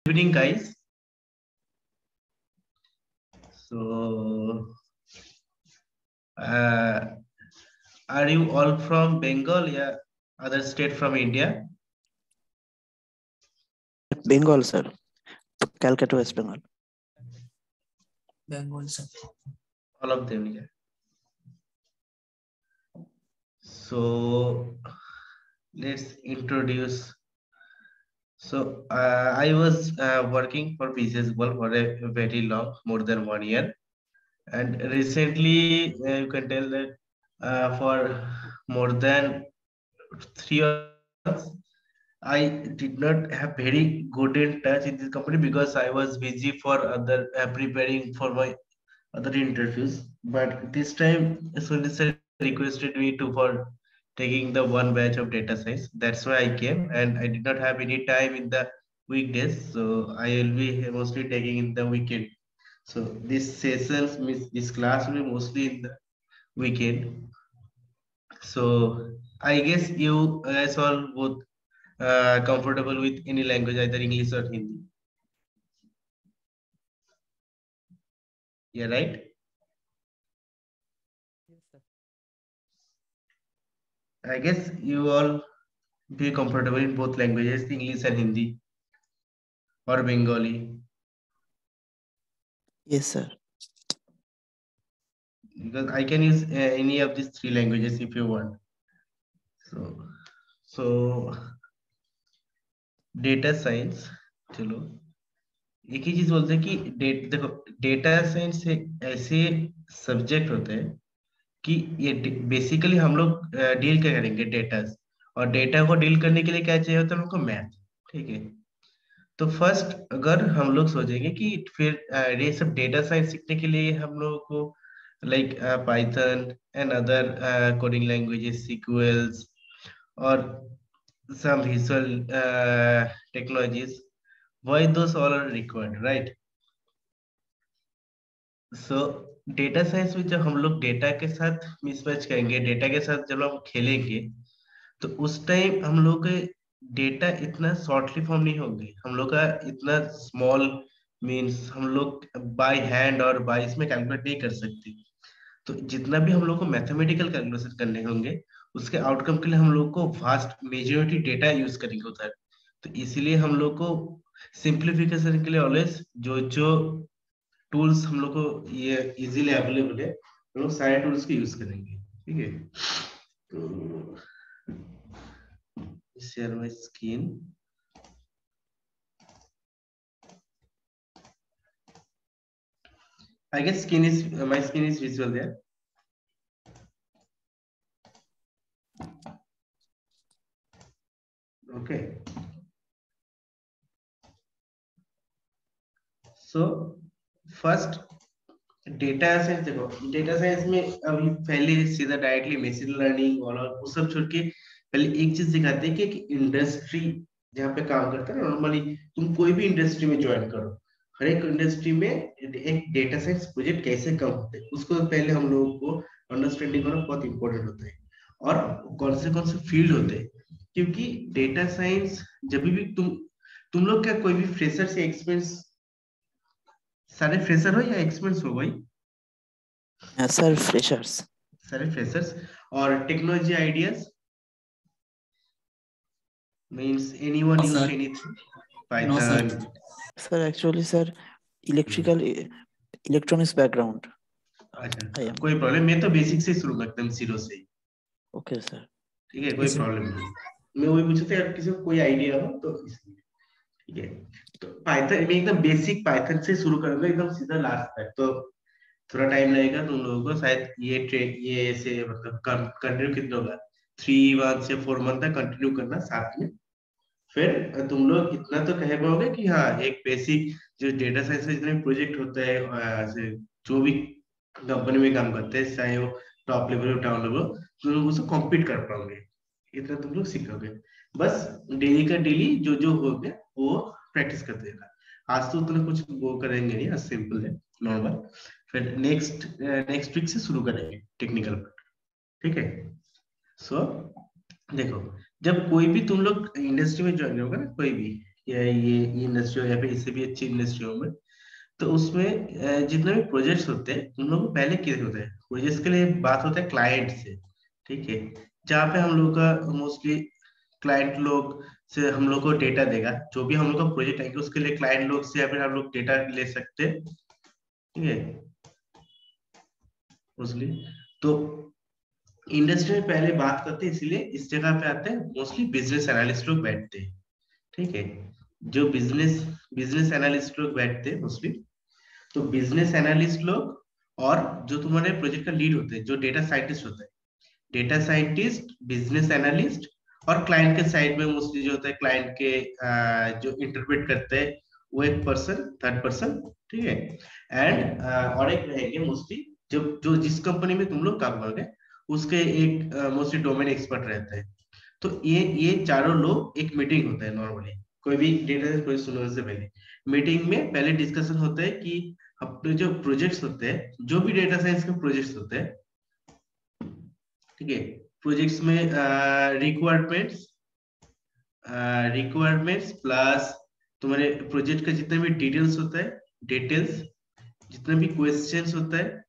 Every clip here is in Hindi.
Evening, guys. So, uh, are you all from Bengal? Yeah, other state from India? Bengal, sir. Calcutta, West Bengal. Bengal, sir. All of them, yeah. So, let's introduce. So, I was working for BCS World for a very long, more than 1 year. And recently, you can tell that for more than 3 months, I did not have very good in touch in this company because I was busy for other preparing for my other interviews. But this time, Sunil sir requested me to for taking the one batch of data science. That's why I came, and I did not have any time in the weekdays, so I will be mostly taking in the weekend. So this sessions, this class will be mostly in the weekend. So I guess you guys all both comfortable with any language, either English or Hindi. Yeah, right? Yes, sir. I guess you all be comfortable in both languages, English and Hindi or Bengali, Yes, sir. because I can use any of these three languages if you want. So data science, चलो एक ही चीज बोलते हैं कि देखो डेटा साइंस एक ऐसे सब्जेक्ट होते हैं कि ये बेसिकली हम लोग डील क्या करेंगे डेटा, और डेटा को डील करने के लिए क्या चाहिए होता है हमको, मैथ। ठीक है, तो फर्स्ट अगर हम लोग सोचेंगे कि फिर ये सब डेटा साइंस सीखने के लिए हम लोगों को like Python and other coding languages, sequels और some visual technologies, why those all are required, right? So data science में जब हम लोग डेटा के साथ मिसमैच करेंगे, डेटा के साथ जब हम खेलेंगे, तो उस टाइम हम लोग के डेटा इतना शॉर्टली फॉर्म नहीं होंगे, हम लोग का इतना स्मॉल मीन्स हम लोग बाय हैंड और बाय इसमें कैलकुलेट नहीं कर सकते। तो जितना भी हम लोग को मैथमेटिकल कैलकुलेशन करने होंगे, उसके आउटकम के लिए हम लोग को वास्ट मेजोरिटी डेटा यूज करेंगे उधर। तो इसीलिए हम लोग को सिंप्लीफिकेशन के लिए ऑलवेज जो जो टूल्स हम लोग को ये इजीली अवेलेबल है, हम लोग सारे टूल्स के यूज करेंगे। ठीक है, तो share my screen. I guess my screen is visual there. Okay. So first data science, देखो डेटा साइंस में अभी पहले सीधा डायरेक्टली मशीन लर्निंग और वो सब छोड़ के पहले एक चीज सिखाते हैं कि इंडस्ट्री जहाँ पे काम करता है, नॉर्मली तुम कोई भी इंडस्ट्री में ज्वाइन करो, हर एक इंडस्ट्री में एक डेटा साइंस प्रोजेक्ट कैसे काम होते हैं उसको पहले हम लोगों को अंडरस्टैंडिंग करना बहुत इंपॉर्टेंट होता है, और कौन से फील्ड होते हैं। क्योंकि डेटा साइंस जब भी तुम लोग क्या कोई भी फ्रेशर से एक्सपीरियंस, सारे फ्रेशर हो या एक्सपीरियंस हो भाई? Sir, freshers. सारे फ्रेशर्स। और technology ideas means anyone used Sir. Anything, No, sir. Python? Sir, actually, sir, electrical electronics background. अच्छा, I am. कोई प्रॉब्लम, मैं तो बेसिक से शुरू करता हूँ, जीरो से। Okay, sir. ठीक है, कोई Yes, sir. प्रॉब्लम नहीं। मैं वही पूछा था, अगर किसी को कोई आइडिया हो तो इसलिए। ठीक है, तो पाइथन में एकदम बेसिक पाइथन से शुरू करूंगा एकदम सीधा लास्ट तक, तो थोड़ा टाइम लगेगा तुम लोगों को शायद ये ऐसे मतलब कंटिन्यू कितना होगा, 3 मंथ से 4 मंथ तक कंटिन्यू करना साथ में। फिर तुम लोग इतना तो कह पाओगे कि हाँ एक बेसिक जो डेटा साइंस में जितने प्रोजेक्ट होता है, जो भी कंपनी में काम करते हैं, चाहे वो टॉप लेवल हो डाउन लेवल, तुम लोग उससे कॉम्पीट कर पाओगे, इतना तुम लोग सीखोगे। बस डेली का डेली जो जो हो गया वो प्रैक्टिस करते रहना। आज तो उतना कुछ वो करेंगे नहीं, आज सिंपल है, नॉर्मल। फिर नेक्स्ट वीक से शुरू करेंगे टेक्निकल पार्ट। ठीक है, सो देखो जब कोई भी तुम लोग इंडस्ट्री में ज्वाइन होगा ना, कोई भी या ये इंडस्ट्री हो या फिर इससे भी अच्छी इंडस्ट्री हो में, तो उसमें जितने भी प्रोजेक्ट्स होते हैं उन लोगों को पहले क्या होता है, प्रोजेक्ट्स के लिए बात होता है क्लाइंट से। ठीक है, जहाँ पे हम लोग का मोस्टली क्लाइंट लोग से हम लोग को डेटा देगा, जो भी हम लोग का प्रोजेक्ट आएगा उसके लिए क्लाइंट लोग से या फिर हम लोग डेटा ले सकते हैं। ठीक है, मोस्टली तो इंडस्ट्री में पहले बात करते हैं, इसीलिए इस जगह पे आते हैं मोस्टली बिजनेस एनालिस्ट लोग बैठते हैं। ठीक है, जो बिजनेस बिजनेस एनालिस्ट लोग बैठते हैं मोस्टली, तो बिजनेस एनालिस्ट लोग और जो तुम्हारे प्रोजेक्ट का लीड होते हैं, जो डेटा साइंटिस्ट होते हैं, डेटा साइंटिस्ट, बिजनेस एनालिस्ट, और क्लाइंट के साइड में मोस्टली जो होता है क्लाइंट के जो इंटरप्रेट करते हैं वो एक पर्सन, थर्ड पर्सन। ठीक है, एंड और एक रहेंगे मोस्टली जो जो जिस कंपनी में तुम लोग काम करोगे उसके एक मोस्टली डोमेन एक्सपर्ट रहते हैं। तो ये चारों लोग एक मीटिंग होता है नॉर्मली, कोई भी डेटा कोई सुनने से पहले मीटिंग में पहले डिस्कशन होता है कि अपने जो प्रोजेक्ट्स होते हैं, जो भी डेटा साइंस के प्रोजेक्ट्स होते हैं, ठीक है, प्रोजेक्ट्स में रिक्वायरमेंट्स रिक्वायरमेंट्स प्लस तुम्हारे प्रोजेक्ट का जितने भी डिटेल्स होता है, डिटेल्स, जितने भी क्वेश्चंस होता है,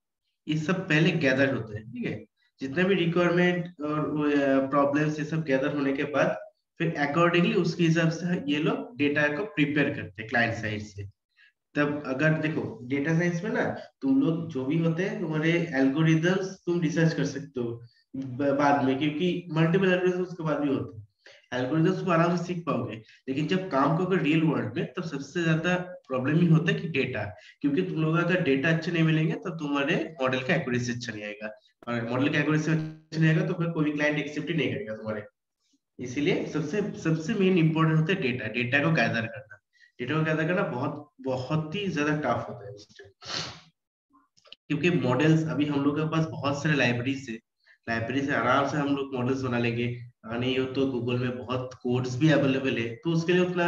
ये सब पहले गैदर होते हैं। ठीक है, जितने भी रिक्वायरमेंट और प्रॉब्लम्स ये सब गैदर होने के बाद फिर अकॉर्डिंगली उसके हिसाब से ये लोग डेटा को प्रिपेयर करते हैं क्लाइंट साइड से। तब अगर देखो डेटा साइंस में ना, तुम लोग जो भी होते हैं तुम्हारे एल्गोरिदम्स तुम रिसर्च कर सकते हो बाद में, क्योंकि मल्टीपल एल्गोरिदम्स उसके बाद भी होते हैं, एल्गोरिदम्स तुम आराम से सीख पाओगे। लेकिन जब काम करोगे रियल वर्ल्ड में तब सबसे ज्यादा प्रॉब्लम ही होता है कि डेटा, क्योंकि तुम लोग अगर डेटा अच्छे नहीं मिलेंगे तब तुम्हारे मॉडल का एक्यूरेसी अच्छा नहीं आएगा, और मॉडल का एक्यूरेसी अच्छा नहीं आएगा तो फिर कोई भी क्लाइंट एक्सेप्ट ही नहीं करेगा तुम्हारे। इसीलिए सबसे सबसे मेन इंपॉर्टेंट होता है डेटा, डेटा को गैदर करना। डेटा को गैदर करना बहुत बहुत ही ज्यादा टफ होता है उस time। क्योंकि मॉडल्स अभी हम लोग के पास बहुत सारे लाइब्रेरी से आराम से हम लोग मॉडल्स बना लेंगे। नहीं हो तो गूगल में बहुत कोड्स भी अवेलेबल है, तो उसके लिए उतना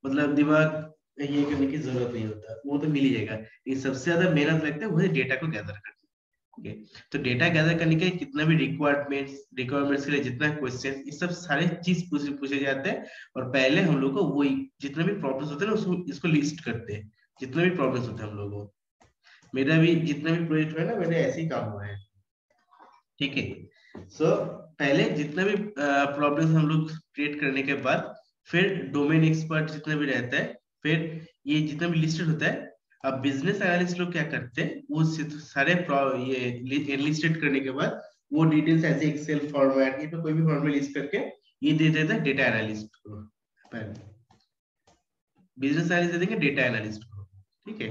मतलब दिमाग ये करने की जरूरत नहीं होता, वो तो मिल ही जाएगा। ये सबसे ज्यादा मेहनत लगता है वो है डेटा को गैदर करना। ओके, तो डेटा गैदर करने के कितना भी रिक्वायरमेंट्स के लिए जितना क्वेश्चन, ये सब सारे चीज पूछे पूछे जाते हैं। और पहले हम लोग को वही जितने भी प्रॉब्लम्स होते हैं ना उसको इसको लिस्ट करते हैं, जितने भी प्रॉब्लम्स होते हैं हम लोगों को। मेरा भी जितना भी प्रोजेक्ट हुआ है ना, मेरे ऐसे ही काम हुआ है। ठीक है, सो पहले जितना भी प्रॉब्लम्स हम लोग क्रिएट करने के बाद फिर डोमेन एक्सपर्ट जितना भी रहता है, फिर ये जितना भी लिस्टेड होता है, अब बिजनेस एनालिस्ट लोग क्या करते हैं, वो सारे ये लिस्टेड करने के बाद वो डिटेल्स ऐसे एक्सेल फॉर्मेट या फिर कोई भी फॉर्मेट लिस्ट करके ये दे देता है डेटा एनालिस्ट को, बिजनेस एनालिस्ट दे देंगे डेटा एनालिस्ट को। ठीक है,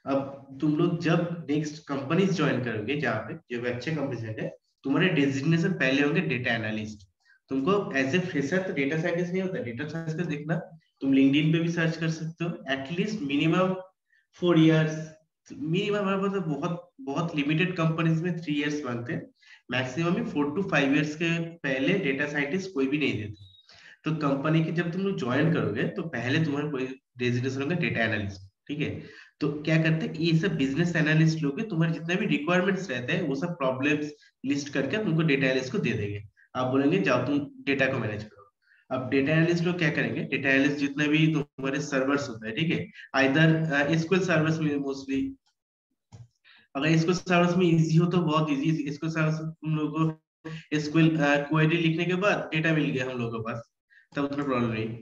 अब तुम लोग जब नेक्स्ट कंपनीज ज्वाइन करोगे, जहाँ पे जो भी अच्छे कंपनीज है, तुम्हारे डेजिग्नेशन पहले होंगे डेटा एनालिस्ट। तुमको एज ए फ्रेशर तो डेटा साइंटिस्ट नहीं होता, डेटा साइंटिस्ट देखना तुम लिंक्डइन पे भी सर्च कर सकते हो, एटलीस्ट मिनिमम 4 इयर्स, मिनिमम मतलब बहुत बहुत लिमिटेड कंपनीज में 3 इयर्स मांगते हैं, मैक्सिमम में 4 to 5 इयर्स के पहले डेटा साइंटिस्ट कोई भी नहीं देते। तो कंपनी की जब तुम लोग ज्वाइन करोगे तो पहले तुम्हारा कोई डेजिग्नेशन होगा डेटा एनालिस्ट। ठीक है, तो क्या करते हैं ये सब बिजनेस एनालिस्ट लोग तुम्हारे जितने भी रिक्वायरमेंट्स रहते हैं वो सब प्रॉब्लम्स लिस्ट करके तुमको डेटा एनालिस्ट को दे देंगे। आप बोलेंगे जाओ तुम डेटा को मैनेज करो। अब डेटा एनालिस्ट लोग क्या करेंगे, डेटा एनालिस्ट जितने भी तुम्हारे सर्वर्स होते हैं, ठीक है, आइदर एसक्यूएल सर्वर्स में मोस्टली, अगर एसक्यूएल सर्वर्स में इजी हो तो बहुत इजी, एसक्यूएल सर्वर्स तुम लोगों को एसक्यूएल क्वेरी लिखने के बाद डेटा मिल गया हम लोगों के पास, तब उतना प्रॉब्लम नहीं।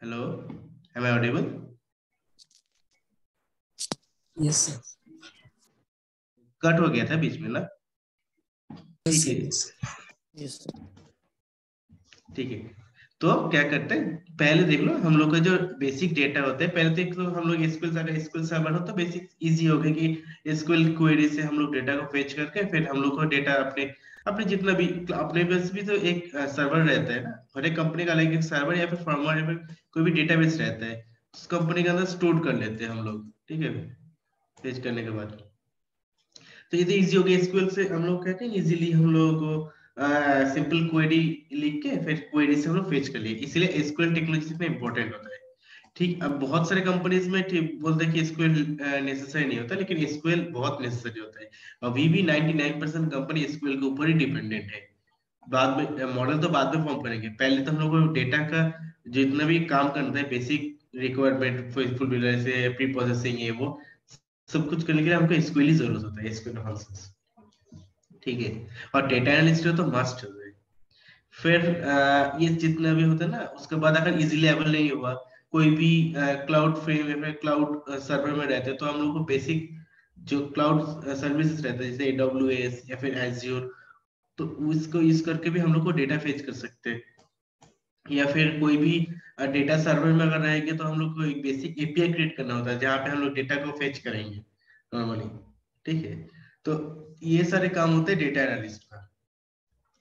Hello, am I audible? Yes sir. Cut हो गया था बीच में ना। यस ठीक है, सर, यस सर। यस ठीक है। तो अब क्या करते हैं, पहले देख लो हम लोग का जो बेसिक डेटा होता है, पहले देख लो हम लोग एसक्यूएल, अगर एसक्यूएल सर्वर हो तो बेसिक इजी हो गया कि एसक्यूएल क्वेरी से हम लोग डेटा को फेच करके फिर हम लोग को डेटा अपने अपने जितना भी अपने पास भी तो एक सर्वर रहता है ना, हर एक कंपनी का अलग एक सर्वर या फिर फर्मवेयर या फिर कोई भी डेटाबेस रहता है, उस कंपनी के अंदर स्टोर कर लेते हैं हम लोग। ठीक है, फेच करने के बाद तो ये तो इजी हो गया। एसक्यूएल से हम लोग कहते हैं इजीली हम लोग को सिंपल क्वेरी लिख के फिर क्वेरी से हम लोग फेच कर लिए, इसीलिए एसक्यूएल टेक्नोलॉजी इतना इंपॉर्टेंट होता है। ठीक, अब बहुत सारे कंपनीज में ठीक बोलते हैं कि एसक्यूएल नेसेसरी नहीं होता, लेकिन एसक्यूएल बहुत नेसेसरी होता है। अभी भी 99% कंपनी एसक्यूएल के ऊपर ही डिपेंडेंट है। बाद में मॉडल तो बाद में फॉर्म करेंगे, पहले तो हम लोग को डेटा का जितना भी काम करना है, बेसिक रिक्वायरमेंट फुलफिल से प्री प्रोसेसिंग ये वो सब कुछ करने के लिए हमको एसक्यूएल ही जरूरत होता है, एसक्यूएल फंक्शंस। ठीक है, और डेटा एनालिस्ट तो मस्ट है। फिर ये जितना भी होता है ना, उसके बाद अगर इजीली अवेलेबल नहीं हुआ, कोई भी क्लाउड फ्रेम या फिर क्लाउड सर्वर में रहते हैं, तो हम लोग को बेसिक जो क्लाउड सर्विसेज रहते हैं जैसे AWS या फिर एज्योर, तो इसको यूज करके भी हम लोग को डेटा फेच कर सकते हैं। या फिर कोई भी डेटा सर्वर में अगर रहेंगे तो हम लोग को एक बेसिक एपीआई क्रिएट करना होता है जहाँ पे हम लोग डेटा को फेच करेंगे नॉर्मली। ठीक है, तो ये सारे काम होते हैं डेटा एनालिस्ट का।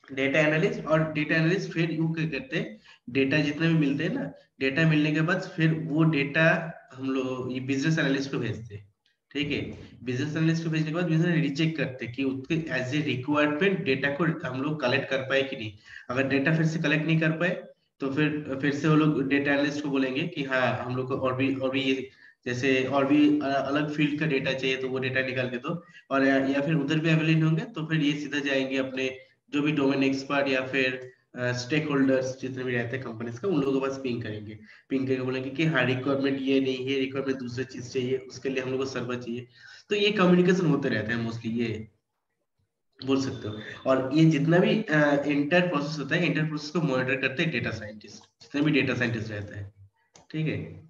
डेटा एनालिस्ट और डेटा एनालिस्ट फिर यू क्या करते हैं, डेटा जितने भी मिलते हैं ना, डेटा मिलने के बाद फिर वो डेटा हम लोग ये बिजनेस एनालिस्ट को भेजते हैं। ठीक है, बिजनेस एनालिस्ट को भेजने के बाद बिजनेस रीचेक करते हैं कि उसके एज ए रिक्वायरमेंट डेटा को हम लोग कलेक्ट कर पाए कि नहीं। अगर डेटा फिर से कलेक्ट नहीं कर पाए तो फिर से वो लोग डेटा एनालिस्ट को बोलेंगे कि हाँ हम लोग को और भी ये जैसे और भी अलग फील्ड का डेटा चाहिए तो वो डेटा निकाल के दो। और या फिर उधर भी अवेलेबल होंगे तो फिर ये सीधा जाएंगे अपने जो भी डोमेन एक्सपर्ट या फिर स्टेक होल्डर्स जितने भी रहते हैं कंपनीज का, उन लोगों के पास पिंग करेंगे। पिंग करके बोलेंगे कि हाँ रिक्वायरमेंट ये नहीं है, रिक्वायरमेंट दूसरी चीज चाहिए, उसके लिए हम लोग को सर्वर चाहिए। तो ये कम्युनिकेशन होते रहते हैं मोस्टली, ये बोल सकते हो। और ये जितना भी इंटर प्रोसेस होता है, इंटर प्रोसेस को मॉनिटर करते हैं डेटा साइंटिस्ट, जितने भी डेटा साइंटिस्ट रहते हैं। ठीक है,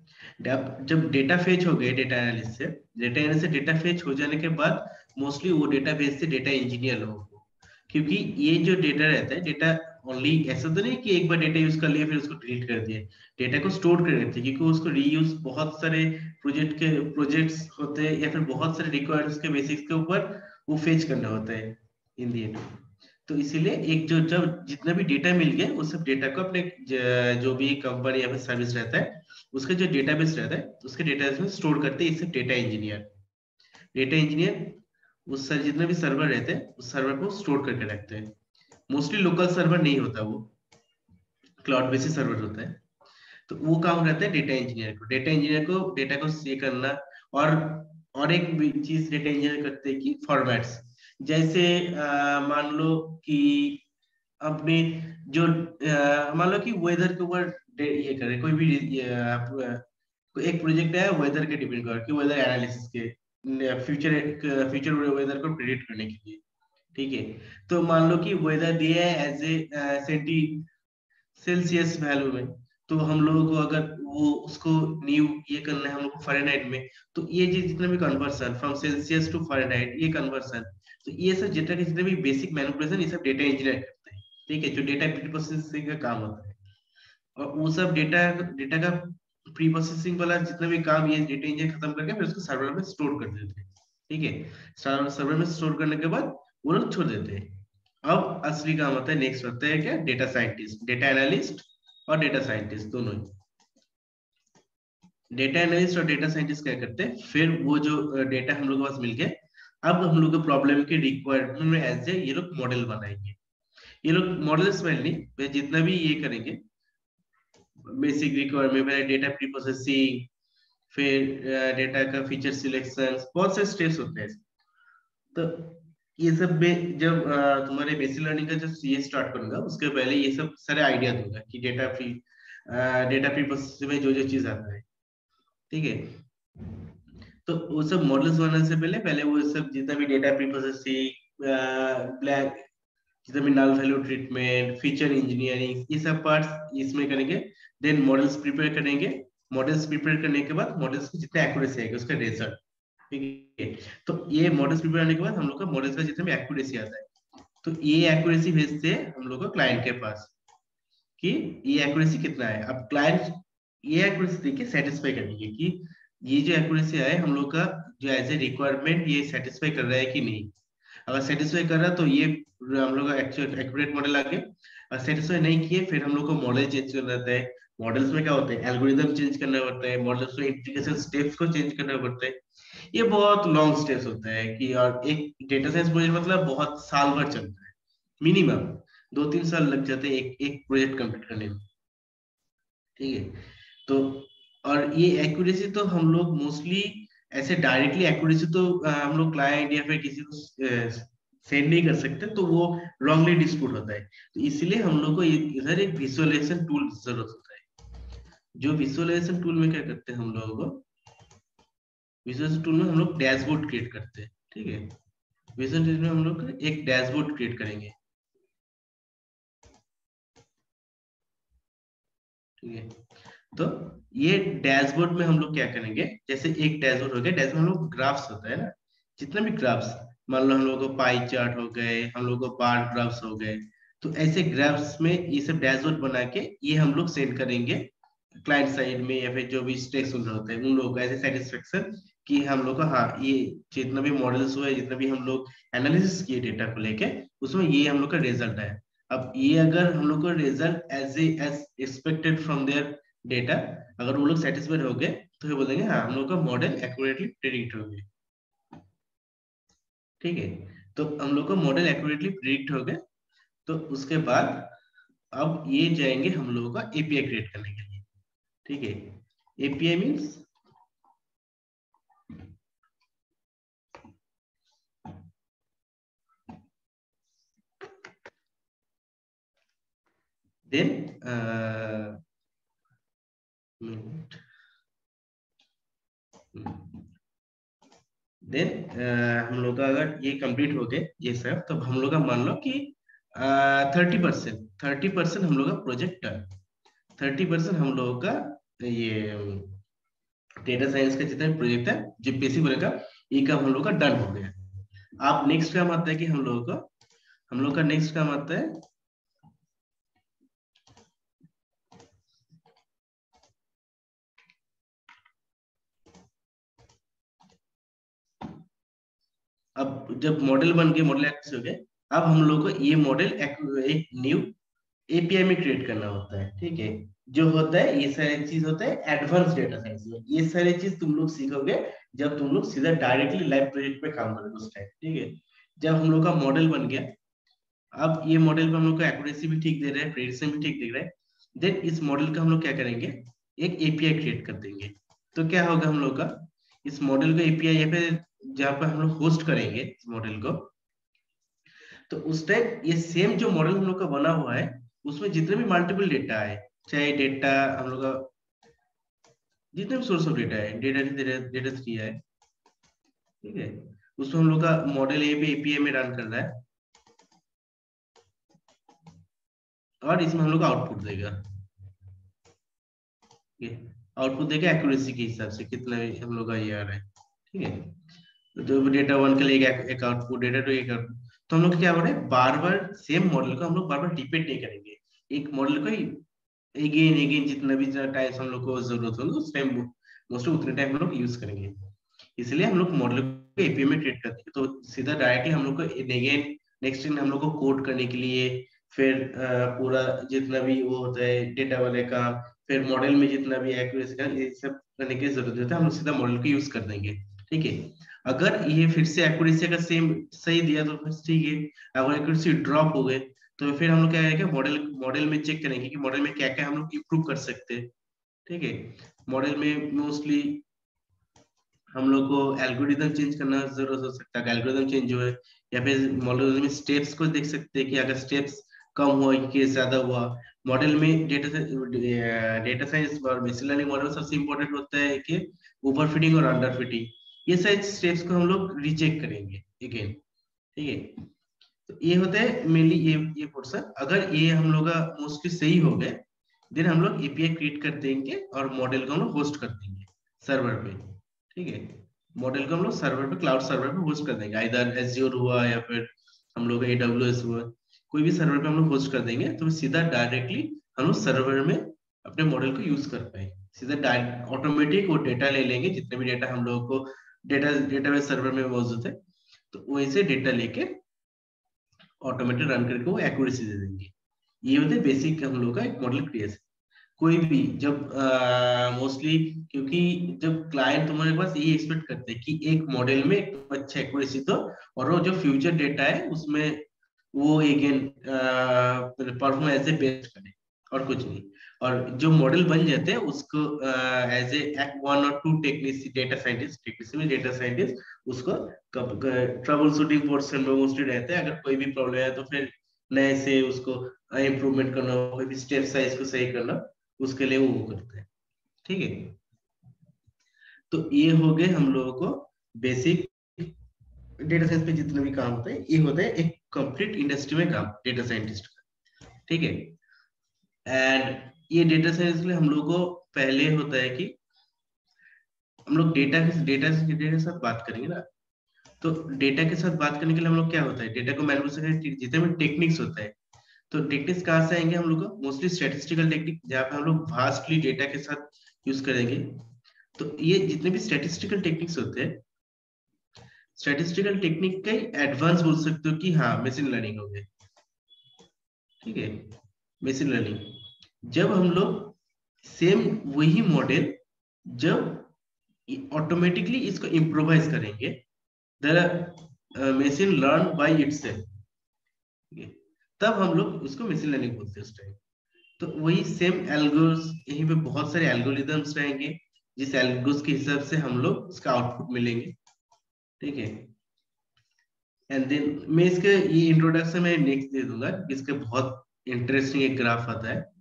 जब डेटा फेच हो गए डेटा एनालिस्ट से, डेटा एनालिस्ट से डेटा फेच हो जाने के बाद मोस्टली वो डेटा भेजते डेटा इंजीनियर लोगों को। क्योंकि ये जो डेटा रहता है, डेटा ओनली ऐसा तो नहीं कि एक बार डेटा यूज कर लिया फिर उसको डिलीट कर दिया। डेटा को स्टोर कर रखते हैं क्योंकि उसको रीयूज बहुत सारे प्रोजेक्ट्स होते हैं या फिर बहुत सारे रिक्वायर्मेंट्स के बेसिस के ऊपर वो फेच करना होता है इन दी एंड। तो इसीलिए एक जो जब जितना भी डेटा मिल गया उस सब डेटा को अपने जो भी कंपनी या फिर सर्विस रहता है उसका जो डेटाबेस रहता है उसके डेटाबेस में स्टोर करते हैं इससे डेटा इंजीनियर। डेटा इंजीनियर उस सर जितने भी सर्वर रहते हैं उस सर्वर को स्टोर करके रखते हैं। मोस्टली लोकल सर्वर नहीं होता, वो क्लाउड बेसिस सर्वर होता है। तो वो काम रहता है डेटा इंजीनियर को। डेटा इंजीनियर को डेटा को ये करना। और एक भी चीज डेटा इंजीनियर करते हैं कि फॉर्मेट्स, जैसे मान लो कि अपने जो मान लो कि वेदर के ऊपर ये करे कोई भी एक प्रोजेक्ट है वेदर के डिपेंड कर कि वेदर एनालिसिस के फ्यूचर वेदर को प्रिडिक्ट करने के लिए। ठीक है, तो मान लो कि वेदर दिया है एज ए सेल्सियस वैल्यू में, तो हम लोगों को अगर वो उसको न्यू ये करना है हम लोग को फ़ारेनहाइट में, तो ये जितने भी conversion from Celsius to Fahrenheit ये कन्वर्सन, तो ये सब डेटा के जितने भी बेसिक मैनिपुलेशन ये सब डेटा इंजीनियर करते हैं। ठीक है, जो डेटा प्री प्रोसेसिंग का काम होता है। और वो सब डेटा डेटा का प्री प्रोसेसिंग वाला जितना भी काम ये डेटा इंजीनियर खत्म करके फिर उसको सर्वर में स्टोर कर देते हैं। ठीक है, सर्वर में स्टोर करने के बाद वो लोग छोड़ देते हैं। अब असली काम होता है, नेक्स्ट होता है क्या, डेटा साइंटिस्ट, डेटा एनालिस्ट और डेटा साइंटिस्ट दोनों ही। डेटा एनालिस्ट और डेटा साइंटिस्ट क्या करते हैं, फिर वो जो डेटा हम लोग के पास मिल गया, अब हम लोग के प्रॉब्लम के रिक्वायरमेंट में एज ए ये लोग मॉडल बनाएंगे। ये लोग मॉडल्स में नहीं, जितना भी ये करेंगे बेसिक रिक्वायरमेंट में डेटा प्री प्रोसेसिंग, फिर डेटा का फीचर सिलेक्शन, बहुत से स्टेप्स होते हैं। तो ये सब में जब तुम्हारे बेसिक लर्निंग का जब ये स्टार्ट करूंगा उसके पहले ये सब सारे आइडिया दूंगा कि डेटा प्री प्रोसेसिंग में जो जो चीज आता है। ठीक है, तो वो सब मॉडल्स बनाने से पहले पहले वो सब जितना भी डेटा प्री प्रोसेसिंग, ब्लैक जितना भी null value treatment, feature engineering, ये सब पार्ट्स इसमें करेंगे। देन मॉडल्स प्रिपेयर करेंगे। मॉडल्स प्रिपेयर करने के बाद मॉडल्स की जितना एक्यूरेसी आएगी उसका रिजल्ट। ठीक है, तो ये मॉडल्स प्रिपेयर करने के बाद हम लोग का मॉडल्स का जितना भी एक्यूरेसी आता है तो ये एक्यूरेसी भेजते हैं हम लोग को क्लाइंट के पास कि ये एक्यूरेसी कितना है। अब क्लाइंट ये एक्यूरेसी देख के सेटिस्फाई करेंगे कि ये जो एक्यूरेसी है हम लोग का जो एज ए रिक्वायरमेंट ये सेटिस्फाई कर रहा है कि नहीं। अगर सेटिस्फाई कर रहा है तो ये हम लोग का एक्चुअल एक्यूरेट मॉडल आ गया। और सेटिस्फाई नहीं किए फिर हम लोग को मॉडल चेंज करना रहता है। मॉडल्स में क्या होता है, एल्गोरिदम चेंज करना पड़ता है, मॉडल्स में इंटीग्रेशन स्टेप्स को चेंज करना पड़ता है। ये बहुत लॉन्ग स्टेप्स होता है कि, और एक डेटा साइंस प्रोजेक्ट मतलब बहुत साल भर चलता है, मिनिमम 2-3 साल लग जाते हैं एक एक प्रोजेक्ट कंप्लीट करने में। ठीक है। तो और ये एक्यूरेसी तो हम लोग मोस्टली ऐसे डायरेक्टली एक्यूरेसी तो हम लोग क्लाइंट या फिर किसी को सेंड नहीं कर सकते, तो वो रॉन्गली डिस्प्यूट होता है। तो इसलिए हम लोग को इधर एक विजुअलाइजेशन टूल जरूरत होता है। जो विजुअलाइजेशन टूल में क्या करते हैं हम लोगों को, विजुअलाइजेशन टूल में हम लोग डैशबोर्ड क्रिएट करते हैं। ठीक है। विजुअलाइजेशन में हम लोग एक डैशबोर्ड क्रिएट करेंगे। ठीक है। तो ये डैशबोर्ड में हम लोग क्या करेंगे, जैसे एक डैशबोर्ड हो गया, डैशबोर्ड हम लोग ग्राफ्स होता है ना, जितने भी ग्राफ्स, मान लो हम लोग को पाई चार्ट हो गए, हम लोग को बार ग्राफ्स हो गए, तो ऐसे ग्राफ्स में ये सब डैशबोर्ड बना के ये हम लोग सेंड करेंगे क्लाइंट साइड में या फिर जो भी स्टेक होल्डर होते हैं उन लोगों को ऐसे सेटिस्फेक्शन कि हम लोग का हाँ ये जितना भी मॉडल्स हुए, जितना भी हम लोग एनालिसिस किए डेटा को लेके, उसमें ये हम लोग का रिजल्ट है। अब ये अगर हम लोग को result as expected from their data, अगर वो लोग सेटिस्फाइड हो गए तो ये बोलेंगे हाँ हम लोग का मॉडल एक्यूरेटली प्रिडिक्ट हो गया। ठीक है। तो हम लोग का मॉडल एक्यूरेटली प्रिडिक्ट हो गया। तो उसके बाद अब ये जाएंगे हम लोगों का एपीआई क्रिएट करने के लिए। ठीक है। एपीआई मीन्स देन देन हम लोग का अगर ये कंप्लीट हो गए ये सब, तो हम लोग का मान लो कि 30% हम लोग का प्रोजेक्ट डन। 30% हम लोगों का ये डेटा साइंस का जितना प्रोजेक्ट है जो बेसिक बनेगा, ये काम हम लोग का डन हो गया। आप नेक्स्ट काम आता है कि हम लोग का नेक्स्ट काम आता है अब जब मॉडल बन गए, मॉडल एक्सेस हो गए, अब हम लोग को ये मॉडल एक न्यू एपीआई में क्रिएट करना होता है। ठीक है। जो होता है ये सारी चीज होता है एडवांस डेटा साइंस में। ये सारी चीज तुम लोग सीखोगे जब तुम लोग सीधा डायरेक्टली लाइव प्रोजेक्ट पे काम करोगे उस टाइम। ठीक है। जब हम लोग का मॉडल बन गया, अब ये मॉडल पे हम लोग को एक्यूरेसी भी ठीक दे रहे हैं, प्रेडिक्शन भी ठीक दे रहा है, देन इस मॉडल का हम लोग क्या करेंगे, एक एपीआई क्रिएट कर देंगे। तो क्या होगा हम लोग का, इस मॉडल का एपीआई या फिर जहाँ पर हम लोग होस्ट करेंगे इस मॉडल को, तो उस टाइम ये सेम जो मॉडल हम लोग का बना हुआ है उसमें जितने भी मल्टीपल डेटा है, चाहे डेटा हम लोग का जितने भी सोर्स ऑफ डेटा है, डेटा थ्री है, ठीक है, उसमें हम लोग का मॉडल ए भी एपीआई में रन कर रहा है और इसमें हम लोग का आउटपुट देगा। ठीक है। आउटपुट देगा एक्यूरेसी के हिसाब से कितना हम लोग का ये आ रहा है। ठीक है। तो जो डेटा वन के लिए एक आउटपुट, डेटा टू एक आउटपुट, तो हम लोग क्या हो रहा है, बार बार सेम मॉडल को हम लोग बार बार रिपीट नहीं करेंगे। एक मॉडल को ही अगेन अगेन जितना भी टाइम हम लोग को जरूरत होगी उस टाइम मोस्टली उतने टाइम हम लोग यूज करेंगे। इसलिए हम लोग मॉडल को एपीआई में क्रिएट करते हैं, तो सीधा डायरेक्टली हम लोग को अगेन नेक्स्ट टाइम हम लोग को कोड करने के लिए, फिर पूरा जितना भी वो होता है डेटा वाले का, फिर मॉडल में जितना भी एक्यूरेसी का ये सब करने की जरूरत होता है, हम लोग सीधा मॉडल को यूज कर देंगे। ठीक है। अगर ये फिर से एक्यूरेसी का सेम सही दिया तो फिर ठीक है, अगर एक्यूरेसी ड्रॉप हो गए तो फिर हम लोग क्या करेंगे, मॉडल मॉडल में चेक करेंगे कि मॉडल में क्या क्या हम लोग इम्प्रूव कर सकते हैं। ठीक है। मॉडल में मोस्टली हम लोग को एल्गोरिदम चेंज करना जरूरत हो सकता है, एल्गोरिदम चेंज हुए, या फिर मॉडल में स्टेप्स को देख सकते हैं कि अगर स्टेप्स कम हुआ कि ज्यादा हुआ। मॉडल में डेटा साइंस और मशीन लर्निंग मॉडल में सबसे इंपॉर्टेंट होता है कि ओवरफिटिंग और अंडरफिटिंग, ये सारे स्टेप्स को हम लोग रीचेक करेंगे अगेन। ठीक है। तो ये होता है मेनली ये पोर्शन। अगर ये हम लोग का मोस्टली सही हो गए, देन हम लोग एपीआई क्रिएट कर देंगे और मॉडल को हम लोग होस्ट कर देंगे सर्वर पे। ठीक है। मॉडल को हम लोग सर्वर पे, क्लाउड सर्वर पे होस्ट कर देंगे, आइदर एज्योर हुआ या फिर हम लोग AWS हुआ, कोई भी सर्वर पे हम लोग होस्ट कर देंगे तो सीधा डायरेक्टली हम लोग सर्वर में अपने मॉडल को यूज कर पाएंगे। सीधा ऑटोमेटिक वो डेटा ले लेंगे, जितने भी डेटा हम लोगों को डेटाबेस सर्वर में मौजूद है, तो वहीं से डेटा लेके ऑटोमेटिक रन करके वो एक्यूरेसी दे देंगे। ये होता है बेसिक हम लोग का एक मॉडल क्रिएशन। कोई भी जब मोस्टली क्योंकि जब क्लाइंट तुम्हारे पास यही एक्सपेक्ट करते हैं कि एक मॉडल में एक अच्छा एक्यूरेसी दो, और वो जो फ्यूचर डेटा है उसमें वो again perform as a best करे, और कुछ नहीं। और जो मॉडल बन जाते हैं उसको एज ए 1 और 2 टेक्निक डेटा साइंटिस्ट में डेटा साइंटिस्ट उसको ट्रबल शूटिंग पोर्शन में मोस्टली रहते हैं। अगर कोई भी प्रॉब्लम है तो फिर नए से उसको इम्प्रूवमेंट करना, कोई भी स्टेप साइज को सही करना, उसके लिए वो करते हैं। ठीक है, तो ये हो गए हम लोगों को बेसिक डेटा साइंस पे जितने भी काम होते हैं, ये होता है एक कंप्लीट इंडस्ट्री में काम डेटा साइंटिस्ट का। ठीक है, एंड ये डेटा साइंस के लिए हम लोग को पहले होता है कि हम लोग डेटा के साथ बात करेंगे ना, तो डेटा के साथ बात करने के लिए हम लोग क्या होता है, डेटा को मैनिपुलेट जितने भी टेक्निक्स होता है, तो टेक्निक्स कहाँ से आएंगे हम लोग को, मोस्टली स्टैटिस्टिकल टेक्निक, जहाँ पे हम लोग वास्टली डेटा के साथ यूज करेंगे। तो ये जितने भी स्टैटिस्टिकल टेक्निक्स होते हैं, स्टैटिस्टिकल टेक्निक का एडवांस बोल सकते हो कि हाँ मशीन लर्निंग हो गया। ठीक है, मशीन लर्निंग जब हम लोग सेम वही मॉडल जब ऑटोमेटिकली इसको इम्प्रोवाइज करेंगे, the machine learn by itself, तब हम लोग उसको मशीन लर्निंग बोलते हैं उस टाइम। तो वही सेम एल्गोस, यहीं पे बहुत सारे एल्गोरिदम्स रहेंगे, जिस एल्गोस के हिसाब से हम लोग उसका आउटपुट मिलेंगे। ठीक है, एंड देन मैं इसके ये इंट्रोडक्शन में नेक्स्ट दे दूंगा, इसके बहुत इंटरेस्टिंग एक ग्राफ आता है।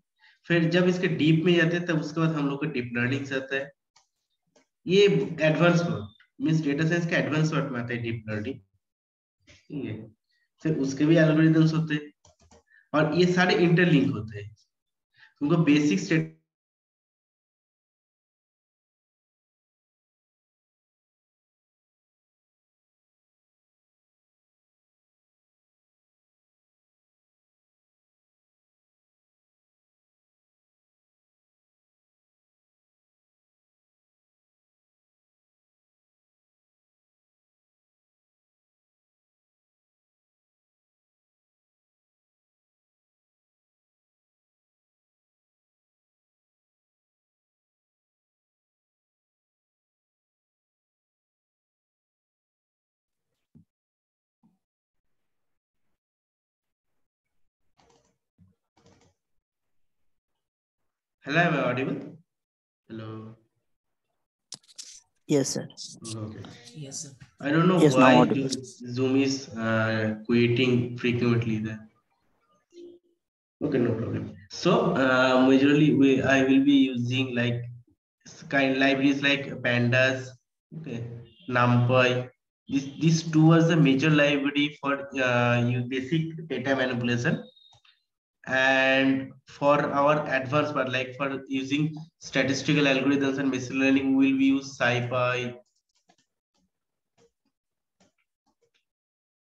फिर जब इसके डीप में जाते हैं तब उसके बाद हम लोग को डीप लर्निंग से आता है। ये advance word means data science का एडवांस वर्ड में आता है डीप लर्निंग। ठीक है, फिर उसके भी एल्गोरिदम्स होते हैं, और ये सारे इंटरलिंक होते हैं। उनको basic state Hello, am I audible? Hello. Yes, sir. Okay. Yes, sir. I don't know Yes, now why audible. Zoom is quitting frequently there. Okay, no problem. So majorly I will be using like kind libraries like pandas, okay, NumPy. These two are the major library for basic data manipulation. And for our advanced part, like for using statistical algorithms and machine learning, we will use SciPy,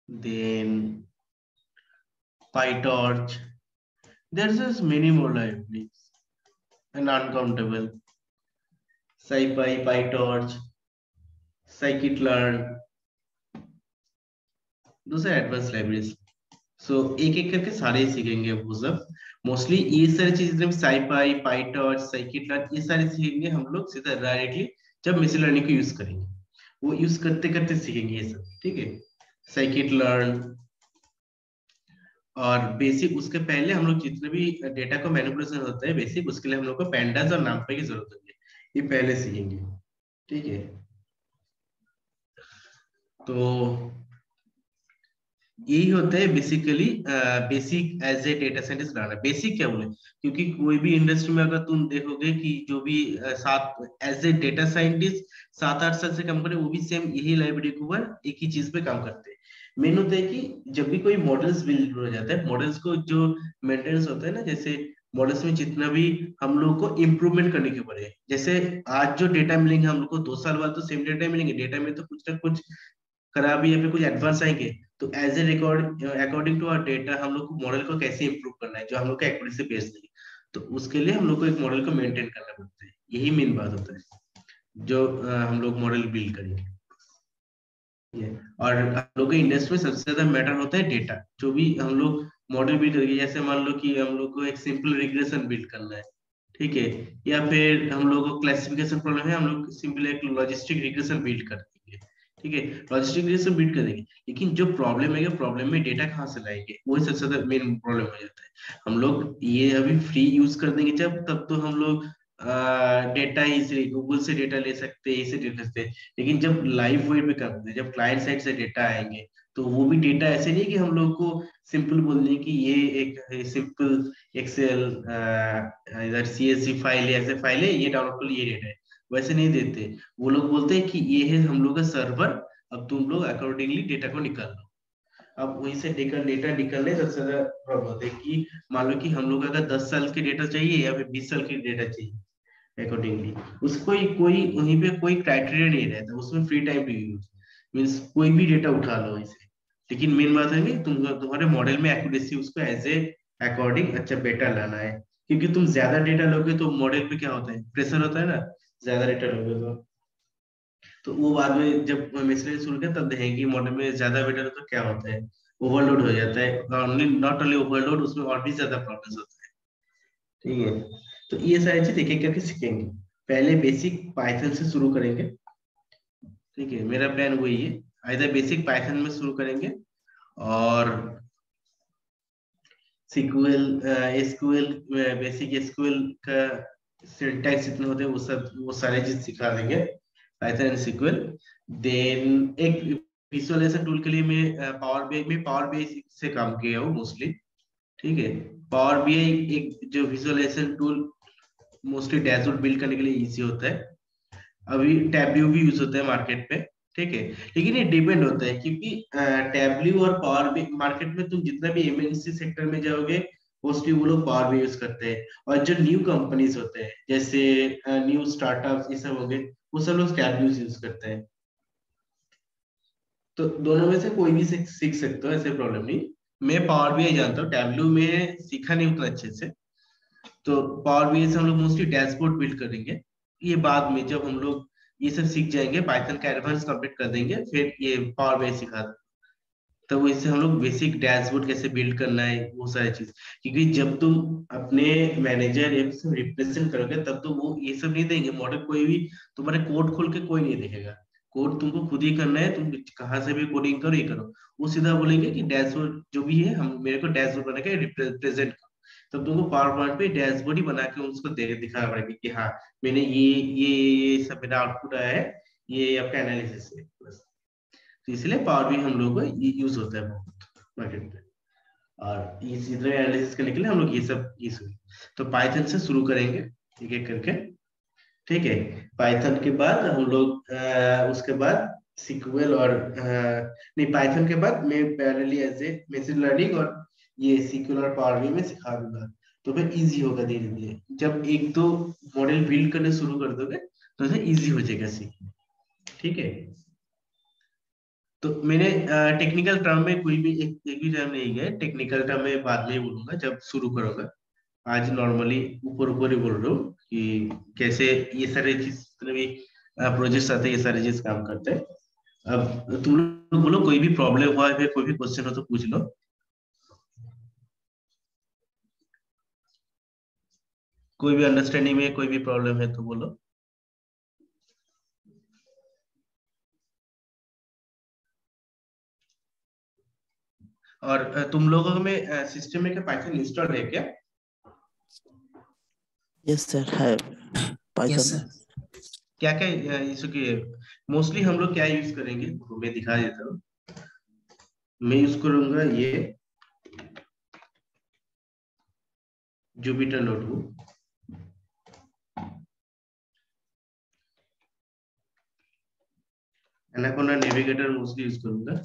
then PyTorch. There's just many more libraries and uncountable. SciPy, PyTorch, scikit-learn. Those are advanced libraries. So एक एक करके सारे सीखेंगे वो सब। मोस्टली ये सारी चीजें जब SciPy, PyTorch, scikit-learn ये सारे सीखेंगे हम लोग सीधा डायरेक्टली जब मशीन लर्निंग को यूज करेंगे, वो यूज करते करते सीखेंगे ये सब। ठीक है, scikit-learn और बेसिक उसके पहले हम लोग जितने भी डेटा को मैनिपुलेशन होता है बेसिक, उसके लिए हम लोग को पैंडास और नामपी की जरूरत होगी, ये पहले सीखेंगे। ठीक है, तो यही होता है basically basic as a data scientist रहना। बेसिक क्या बोले, क्योंकि कोई भी इंडस्ट्री में अगर तुम देखोगे कि जो भी सात एज ए डेटा साइंटिस्ट 7-8 साल से काम करे, वो भी सेम यही लाइब्रेरी के ऊपर एक ही चीज पे काम करते हैं। मेन होता है कि जब भी कोई मॉडल्स बिल्ड हो जाता है, मॉडल्स को जो मेंटेनेंस होता है ना, जैसे मॉडल्स में जितना भी हम लोग को इम्प्रूवमेंट करने के ऊपर है। जैसे आज जो डेटा मिलेंगे हम लोग को 2 साल बाद तो सेम डेटा मिलेंगे, डेटा में तो कुछ ना कुछ खराबी या फिर कुछ एडवांस आएंगे, तो as a record according to our data हम लोग को मॉडल को कैसे इंप्रूव करना है जो हम लोग का एक्यूरेसी बेस देगी। तो उसके लिए हम लोग को एक मॉडल को मेंटेन करना पड़ता है, यही मेन बात होता है जो हम लोग मॉडल बिल्ड करेंगे। ये और हम लोग के इंडस्ट्री में सबसे ज्यादा मैटर होता है डेटा। जो भी हम लोग मॉडल बिल्ड करेंगे, जैसे मान लो कि हम लोग को एक सिंपल रिग्रेशन बिल्ड करना है, ठीक है, या फिर हम लोग को क्लासिफिकेशन प्रॉब्लम है, हम लोग सिंपल एक लॉजिस्टिक रिग्रेशन बिल्ड कर देंगे, ठीक है, लॉजिस्टिक रिग्रेशन बिल्ड कर देंगे। लेकिन जो प्रॉब्लम है, प्रॉब्लम में डेटा कहाँ से लाएंगे, वही सबसे ज्यादा मेन प्रॉब्लम हो जाता है। हम लोग ये अभी फ्री यूज कर देंगे जब, तब तो हम लोग डेटा इजिली गूगल से डेटा ले सकते हैं, इसे डेटा ले सकते हैं। लेकिन जब लाइव वेट पे करते हैं, जब क्लाइंट साइड से डेटा आएंगे, तो वो भी डेटा ऐसे नहीं कि हम लोग को सिंपल बोल दें कि ये एक सिंपल एक्सेल इधर सीएसवी फाइल है, ऐसे फाइल है, ये डाउनलोड कर लो, ये डेटा है, वैसे नहीं देते। वो लोग बोलते हैं कि ये है हम लोग का सर्वर, अब तुम लोग अकॉर्डिंगली डेटा को निकाल लो। अब वहीं से डेटा डेटा निकलने सबसे ज्यादा प्रॉब्लम होता है कि मान लो कि हम लोग अगर 10 साल के डेटा चाहिए या फिर 20 साल के डेटा चाहिए अकॉर्डिंगली, उसको कोई वहीं पे कोई क्राइटेरिया नहीं रहता, उसमें free time to use, means कोई भी डेटा उठा लो इसे। लेकिन मेन बात है कि तुम्हारे मॉडल में एक्यूरेसी उसको एज ए अकॉर्डिंग अच्छा बेटर लाना है। क्योंकि तुम ज्यादा डेटा लोगे तो मॉडल पे क्या होता है, प्रेशर होता है ना, ज्यादा डेटा लोगे तो वो बाद में जब मिसलेनियस शुरू किया तब देखेंगे कि मॉडल में ज्यादा डेटा तो क्या होता है, ओवरलोड हो जाता है। नॉट ओनली ओवरलोड, उसमें और भी ज्यादा प्रॉब्लम्स होता है, ठीक है। तो ये सारी चीज एक एक करके सीखेंगे। पहले बेसिक पाइथन से शुरू करेंगे, ठीक है, मेरा प्लान वही है। आइदर बेसिक पाइथन में शुरू करेंगे और सीक्वल एसक्यूएल, बेसिक एसक्यूएल का सिंटैक्स जितने होते हैं वो सब, वो सारे चीज सिखा देंगे, पाइथन एंड सीक्वल। देन एक विजुअलाइजेशन टूल के लिए मैं पावर बीआई से काम किया हूँ मोस्टली, ठीक है। पावर बीआई एक जो visualization tool mostly dashboard build करने के लिए इजी होता है। अभी टैबल्यू भी यूज होता है मार्केट में, ठीक है। लेकिन ये डिपेंड होता है क्योंकि टैबल्यू और पावर भी मार्केट में तुम जितना भी एमएनसी सेक्टर में जाओगे, मोस्टली वो लोग पावर भी यूज करते हैं। और जो न्यू कंपनीज होते हैं जैसे न्यू स्टार्टअप ये सब हो गए, वो सब लोग टैबल्यू यूज करते हैं। तो दोनों में से कोई भी सीख सकते हो, ऐसे प्रॉब्लम नहीं। मैं पावर बीआई जानता हूँ, टैबल्यू में सीखा नहीं उतना अच्छे से। तो पावर बीआई से हम लोग मोस्टली डैशबोर्ड बिल्ड करेंगे। ये बाद में जब हम लोग ये सब सीख जाएंगे, पाइथन का एडवांस कंप्लीट कर देंगे, फिर ये पावर बीआई सिखा, तब इससे हम लोग बेसिक डैशबोर्ड कैसे बिल्ड करना है वो सारी चीज। क्योंकि जब तुम अपने मैनेजर या फिर रिप्रेजेंट करोगे तब तो वो ये सब नहीं देंगे मॉडल, कोई भी तुम्हारे कोड खोल के कोई नहीं देखेगा। कोड तुमको खुद ही करना है, तुम कहाँ से भी कोडिंग करो, ये करो। वो सीधा बोलेंगे कि डैशबोर्ड जो भी है, हम मेरे को डैशबोर्ड बना के रिप्रेजेंट करो। तब तुमको पावर पॉइंट पे डैशबोर्ड ही बना के उसको दिखाना पड़ेगा कि हाँ मैंने ये सब मेरा आउटपुट आया है, ये आपका एनालिसिस है बस। तो इसलिए पावर भी हम लोग को यूज होता है बहुत मार्केट में। और इस इधर एनालिसिस करने के लिए हम लोग ये सब यूज, तो पाइथन से शुरू करेंगे एक एक करके, ठीक है। पाइथन के बाद हम लोग उसके बाद सीक्वल और नहीं, पाइथन के बाद मैं parallelly as a machine learning और ये सीक्वल और पावर भी में सिखा दूंगा। तो फिर इजी होगा धीरे धीरे, जब एक दो मॉडल बिल्ड करने शुरू कर दोगे तो इजी हो जाएगा सीखना, ठीक है। तो मैंने टेक्निकल टर्म में कोई भी एक भी टर्म नहीं गया, टेक्निकल टर्म में बाद में ही बोलूंगा जब शुरू करूंगा। आज नॉर्मली ऊपर ऊपर ही बोल रहा हूँ कि कैसे ये सारे चीज जितने भी प्रोजेक्ट्स आते हैं ये सारी चीज काम करते हैं। अब तुम लोग बोलो कोई भी प्रॉब्लम हुआ है, फिर कोई भी क्वेश्चन हो तो पूछ लो। कोई भी अंडरस्टैंडिंग में कोई भी प्रॉब्लम है तो बोलो। और तुम लोगों में सिस्टम में क्या पाइथन इंस्टॉल है क्या? Yes, sir. Have yes Python. Sir. क्या क्या इसके मोस्टली हम लोग क्या यूज करेंगे, तो मैं दिखा देता हूँ। मैं यूज करूंगा ये Jupyter notebook, Anaconda navigator mostly use करूंगा।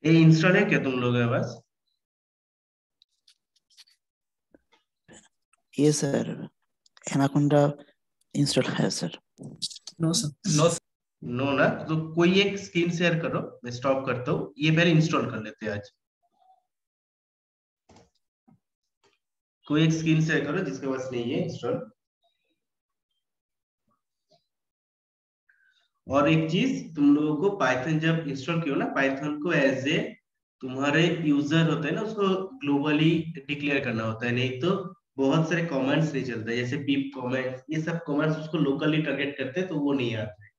ये इंस्टॉल है क्या तुम लोगों के पास? Yes, sir. Anaconda install है sir. No sir, no. No ना, तो कोई एक स्क्रीन शेयर करो, मैं स्टॉप करता हूँ, ये पहले इंस्टॉल कर लेते हैं आज। कोई एक स्क्रीन शेयर करो जिसके पास नहीं है इंस्टॉल। और एक चीज, तुम लोगों को पाइथन जब इंस्टॉल किया ना, पाइथन को एज ए तुम्हारे यूजर होता है ना, उसको ग्लोबली डिक्लेयर करना होता है, नहीं तो बहुत सारे कमेंट्स नहीं चलते, जैसे पीप कमेंट्स, ये सब कमेंट्स उसको लोकली टारगेट करते हैं, तो वो नहीं आता है।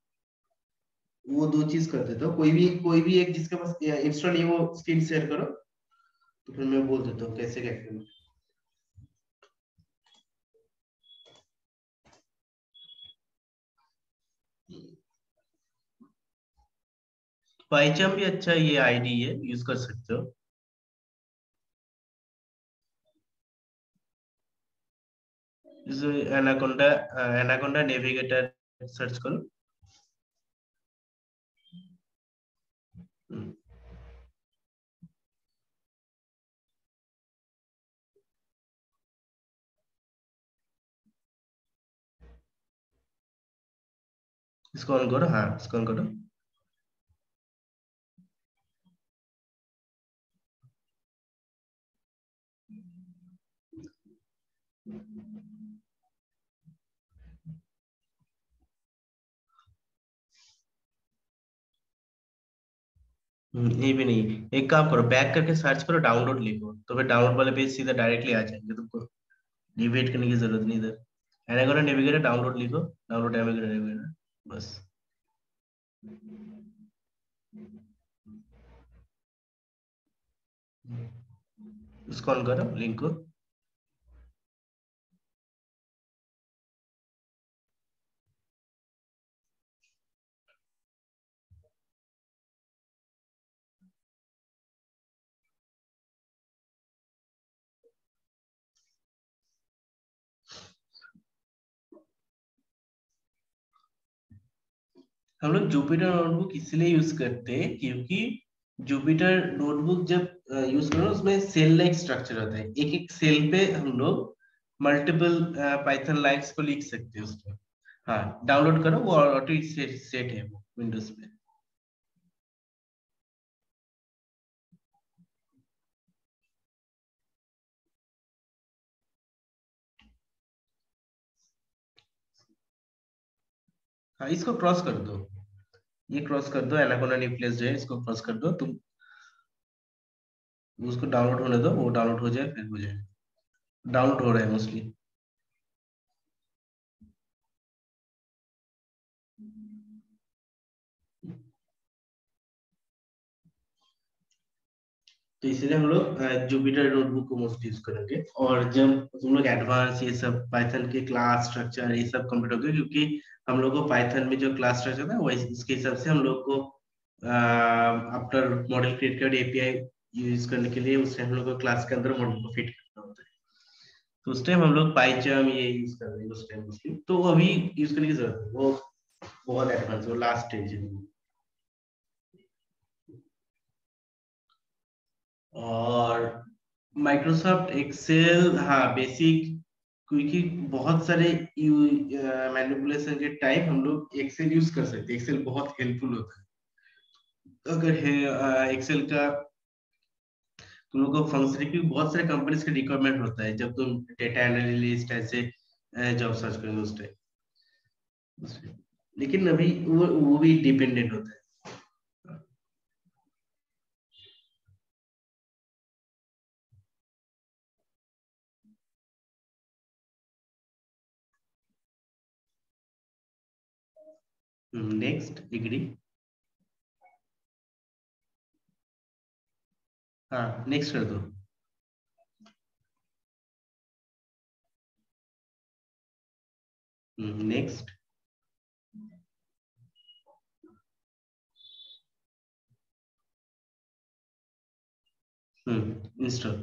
वो दो चीज करते, तो कोई भी एक जिसके पास इंस्टॉल है वो स्क्रीन शेयर करो, तो फिर मैं बोल देता हूँ कैसे क्या करना। पाइचम भी अच्छा ये आईडी है, यूज कर सकते हो। एनाकोंडा, एनाकोंडा नेविगेटर सर्च करो। हम्म, इसको ऑन करो, हाँ इसको ऑन करो। ये भी नहीं, एक काम करो, बैक करके सर्च करो, डाउनलोड लिखो, तो फिर डाउनलोड वाले पेज सीधा डायरेक्टली आ जाएंगे, तुमको नेविगेट करने की जरूरत नहीं इधर। एनाकोंडा नेविगेटर डाउनलोड लिखो, डाउनलोड नेविगेटर, बस। उसको ऑन करो, लिंक को। हम लोग जुपिटर नोटबुक इसलिए यूज करते हैं क्योंकि जुपिटर नोटबुक जब यूज करो, उसमें सेल लाइक स्ट्रक्चर होता है, एक एक सेल पे हम लोग मल्टीपल पाइथन लाइन्स को लिख सकते हैं उसमें। हाँ डाउनलोड करो, वो ऑटो सेट है वो विंडोज पे। हाँ इसको क्रॉस कर दो, ये क्रॉस कर दो, एनाकोंडा न्यूक्लियस जो है इसको क्रॉस कर दो तुम। उसको डाउनलोड होने दो, वो डाउनलोड हो जाए, फिर हो जाए। डाउनलोड हो रहा है मोस्टली। तो इसलिए हम लोग जुपिटर नोटबुक को मोस्ट यूज करेंगे। और जब तुम लोग एडवांस ये सब पाइथन के क्लास स्ट्रक्चर ये सब कंप्लीट होगा, क्योंकि हम लोग को पाइथन में जो क्लास स्ट्रक्चर था वही, उसके हिसाब से हम लोग को आफ्टर मॉडल क्रिएट कर एपीआई यूज करने के लिए, उससे हम लोग को क्लास के अंदर मॉडल को फिट करना होता है। तो उस टाइम हम लोग पाइचम ये यूज कर रहे हैं उस टाइम उसकी, तो अभी यूज करने की जरूरत है, वो बहुत एडवांस, वो लास्ट स्टेज है। और माइक्रोसॉफ्ट एक्सेल, हाँ बेसिक, क्योंकि बहुत सारे मैनिपुलेशन के टाइम हम लोग एक्सेल यूज कर सकते हैं, एक्सेल बहुत हेल्पफुल होता है। अगर है एक्सेल का तुम लोग को फंक्शन की, बहुत सारे कंपनीज का रिक्वायरमेंट होता है जब तुम डेटा एनालिस्ट ऐसे जॉब सर्च करोगे उस टाइम। लेकिन अभी वो भी डिपेंडेंट होता है। Next agree. हाँ नेक्स्ट कर दो। नेक्स्ट। इंस्टॉल।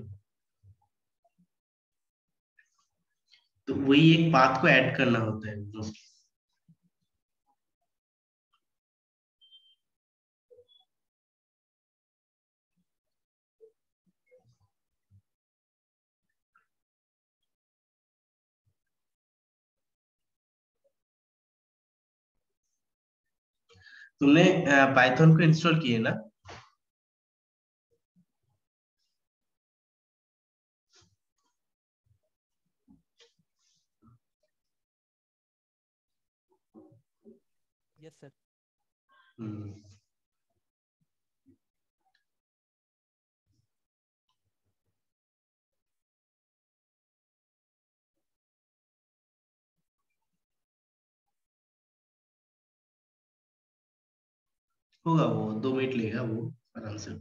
तो वही एक बात को ऐड करना होता है mostly। तुमने पाइथन को इंस्टॉल किए ना? Yes sir. हम्म। होगा, वो 2 मिनट लेगा वो, आराम से।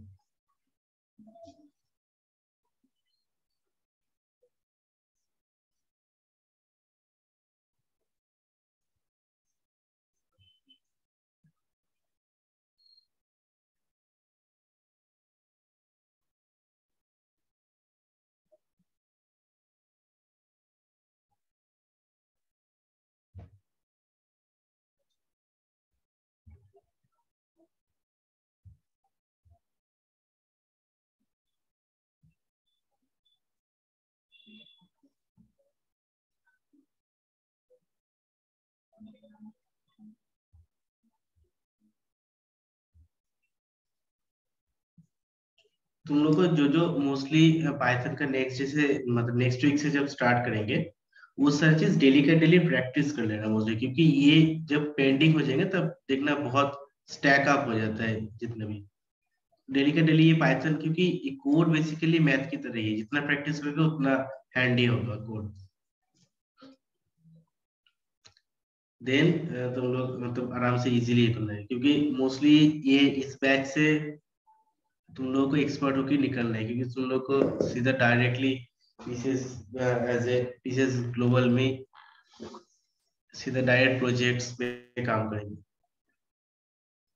तुम लोग को जो जो मोस्टली पाइथन का नेक्स्ट, जैसे मतलब नेक्स्ट वीक से जब स्टार्ट करेंगे, वो सारी चीज डेली का डेली प्रैक्टिस कर लेना मोस्टली, क्योंकि ये जब पेंडिंग हो जाएंगे तब देखना बहुत स्टैक अप हो जाता है जितने भी। डेली का डेली ये पाइथन, क्योंकि ये कोड बेसिकली मैथ की तरह ही है, जितना प्रैक्टिस करोगे उतना हैंडी होगा कोड। देन तुम लोग मतलब आराम से इजीली कर लेंगे, क्योंकि मोस्टली ये इस बैच से तुम लोगों को एक्सपर्ट होकर निकलना है, क्योंकि तुम लोग को सीधा directly PCs, as a PCs global में सीधा डायरेक्ट प्रोजेक्ट्स पे काम करेंगे।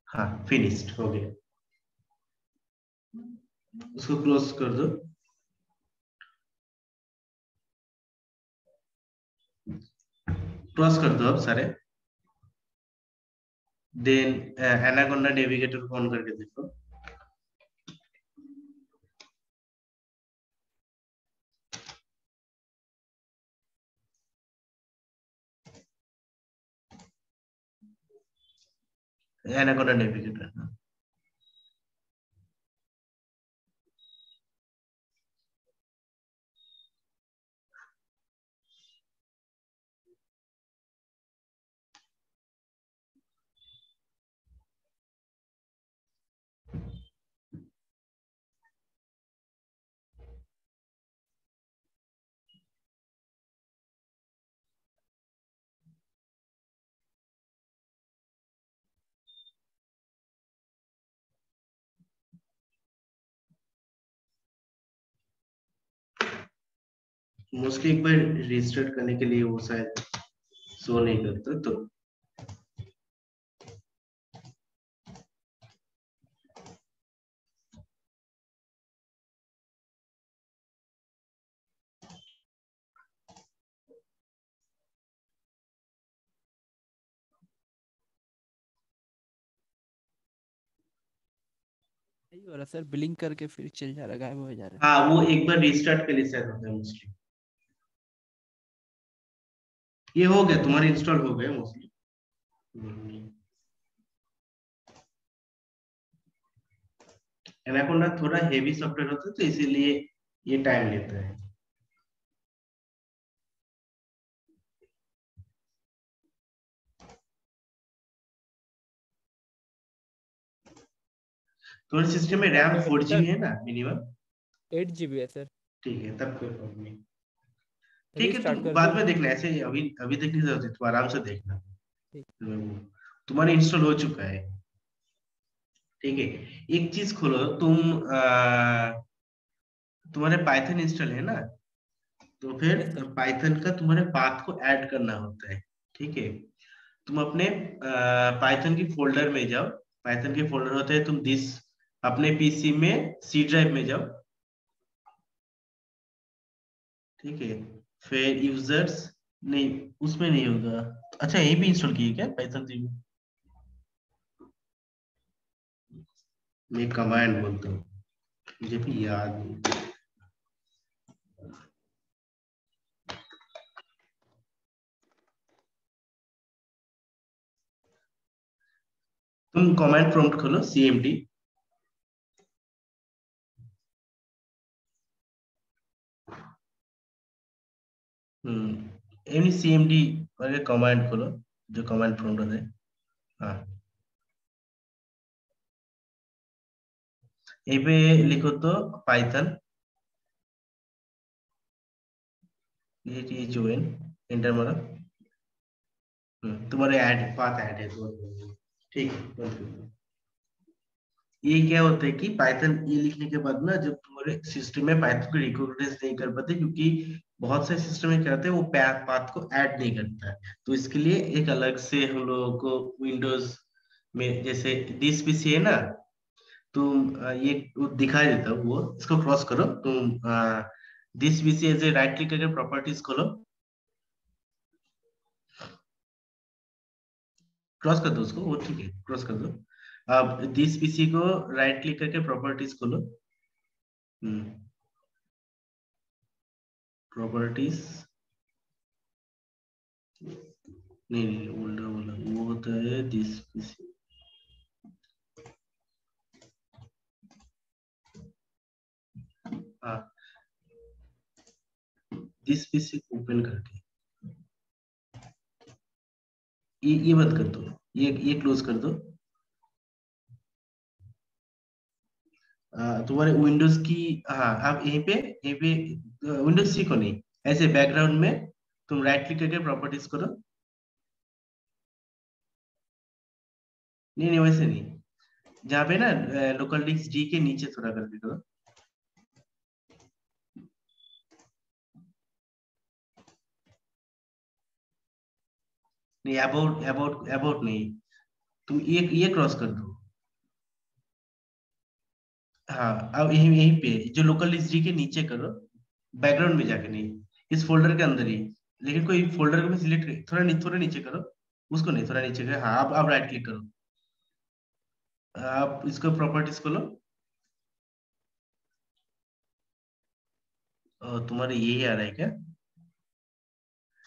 हाँ, फिनिश्ड हो गया। उसको क्लोज कर दो। क्रॉस कर दो अब सारे। देन एनाकोंडा नेविगेटर को ऑन करके देखो। एनाकोंडा नेविगेटर, मोस्टली एक बार रजिस्टर करने के लिए वो शायद शो नहीं करता, तो यही हो रहा सर, ब्लिंक करके फिर चल जा रहा, गायब हो जा रहा हाँ, वो एक बार रिस्टार्ट के लिए शायद होता है मोस्टली। ये हो गया, तुम्हारे इंस्टॉल हो गए मोस्टली। एनाकोंडा थोड़ा हेवी सॉफ्टवेयर होता है, तो इसीलिए ये टाइम लेता है। तुम्हारे सिस्टम में रैम है 4 GB सर। है ना मिनिमम? 8 GB है सर। ठीक है, तब कोई प्रॉब्लम नहीं। ठीक है, तुम रीस्टार्ट कर बाद दूं? में देखना, ऐसे अभी अभी देखने की जरूरत है, तुम आराम से देखना। ठीक। तुम्हारा इंस्टॉल हो चुका है। ठीक है, एक चीज खोलो तुम, तुम्हारे पाइथन इंस्टॉल है ना? तो फिर यस सर। पाइथन का तुम्हारे पाथ को ऐड करना होता है। ठीक है, तुम अपने पाइथन की फोल्डर में जाओ। पाइथन के फोल्डर होते हैं, तुम दिस अपने पीसी में सी ड्राइव में जाओ। ठीक है, फिर यूजर्स, नहीं उसमें नहीं होगा। अच्छा, यही भी इंस्टॉल किए क्या पाइथन थी? मैं कमांड बोलता हूँ, मुझे भी याद नहीं। तुम कमांड प्रॉम्प्ट खोलो cmd। एनी cmd करके कमांड खोलो, जो कमांड प्रॉम्प्ट होता है। हाँ, ये पे लिखो तो पाइथन PHON, एंटर मारो। तुम्हारे ऐड पाथ ऐड है तो ठीक है, बंद कर दो। ये क्या होता है कि पाइथन ये लिखने के बाद ना, जब तुम्हारे सिस्टम में पाइथन को रिकॉग्नाइज नहीं कर पाते, क्योंकि बहुत से सिस्टम में क्या होता है वो पाथ को ऐड नहीं करता है। तो इसके लिए एक अलग से हम लोगों को विंडोज में, जैसे दिस पीसी है ना, तुम ये वो दिखाई देता है, वो इसको क्रॉस करो तुम। This PC as a right click करके प्रॉपर्टीज खोलो, क्रॉस कर दो उसको, वो ठीक है, क्रॉस कर दो। अब दिस पीसी को राइट क्लिक करके प्रॉपर्टीज खोलो। प्रॉपर्टीज, नहीं नहीं, उल्टा बोला, वो होता है दिस पीसी। हाँ, दिस पीसी ओपन करके ये बंद कर दो, ये क्लोज कर दो। तुम्हारे विंडोज की, हाँ, आप यहीं पे विंडोज सी को नहीं, ऐसे बैकग्राउंड में तुम राइट क्लिक करके प्रॉपर्टीज करो। नहीं नहीं, वैसे नहीं, जहाँ पे ना लोकल डिस्क डी के नीचे थोड़ा करके करो। नहीं, अबाउट अबाउट अबाउट नहीं, तुम ये क्रॉस कर दो। हाँ, अब यही यहीं पे जो लोकल हिस्ट्री के नीचे करो, बैकग्राउंड में जाके नहीं, इस फोल्डर के अंदर ही। लेकिन कोई फोल्डर को भी सिलेक्ट कर, थोड़ा नीचे करो, उसको नहीं, थोड़ा नीचे करो। हाँ, आप राइट क्लिक करो, आप इसको प्रॉपर्टीज खोलो। तुम्हारे यही आ रहा है क्या?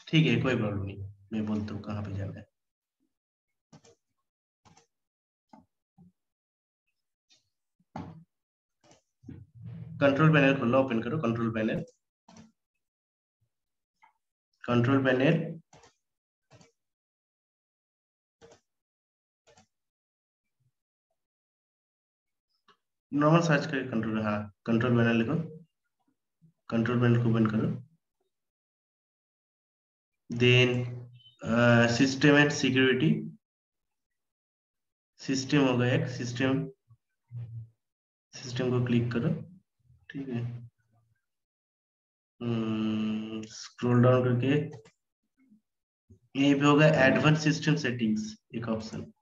ठीक है, कोई प्रॉब्लम नहीं, मैं बोलता हूँ कहाँ पे जाना है। कंट्रोल पैनल खोलो, ओपन करो control panel. Control panel, normal search करके कंट्रोल, हाँ, कंट्रोल पैनल लिखो, कंट्रोल पैनल को ओपन करो। Then system and security, system होगा एक, सिस्टम, सिस्टम को क्लिक करो, ठीक है। स्क्रॉल डाउन करके यहीं पे होगा एडवांस सिस्टम सेटिंग्स, एक ऑप्शन।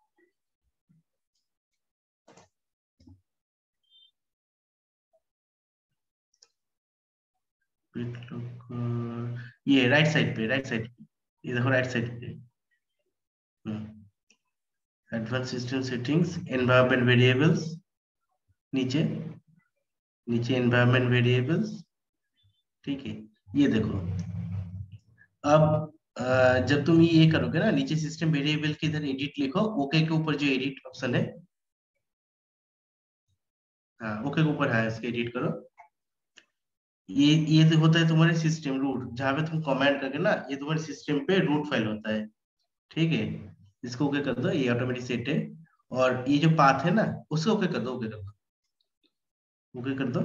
ये राइट साइड पे, राइट साइड पे, ये देखो राइट साइड पे। Advance system settings, environment variables, नीचे, नीचे एनवायरनमेंट वेरिएबल्स, ठीक है। ये देखो, अब जब तुम ये करोगे ना, नीचे सिस्टम वेरिएबल के इधर एडिट लिखो, ओके के ऊपर जो एडिट ऑप्शन है, हाँ, ओके के ऊपर है, इसके एडिट करो। ये तो होता है तुम्हारे सिस्टम रूट, जहाँ पे तुम कमेंट करके ना, ये तुम्हारे सिस्टम पे रूट फाइल होता है, ठीक है। इसको ओके कर दो, ये ऑटोमेटिक सेट है। और ये जो पाथ है ना, उसको ओके कर दो, ओके कर दो, ओके कर दो।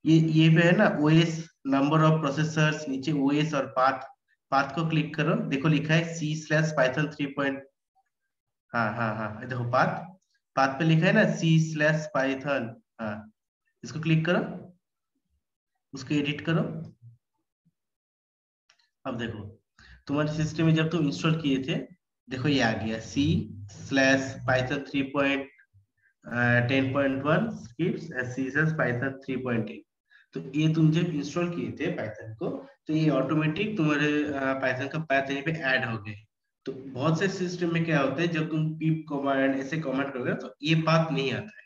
ये पे है ना ओएस, नंबर ऑफ प्रोसेसर्स, नीचे ओएस और पाथ, पाथ को क्लिक करो, देखो लिखा है C/Python 3 हाँ हाँ हाँ, ये देखो पाथ, पाथ पे लिखा है ना C/Python। हाँ, इसको क्लिक करो, उसको एडिट करो। अब देखो, तुम्हारे सिस्टम में जब तुम इंस्टॉल किए थे, देखो ये आ गया C/Python 3.10.1 स्क्रिप्ट्स, C/Python 3.8। तो ये तुम जब इंस्टॉल किए थे पाइथन को, तो ये ऑटोमेटिक तुम्हारे पाइथन का पाथ यहीं पे ऐड हो गए। तो बहुत से सिस्टम में क्या होता है, जब तुम pip कमांड ऐसे कमांड करोगे तो ये पाथ नहीं आता है,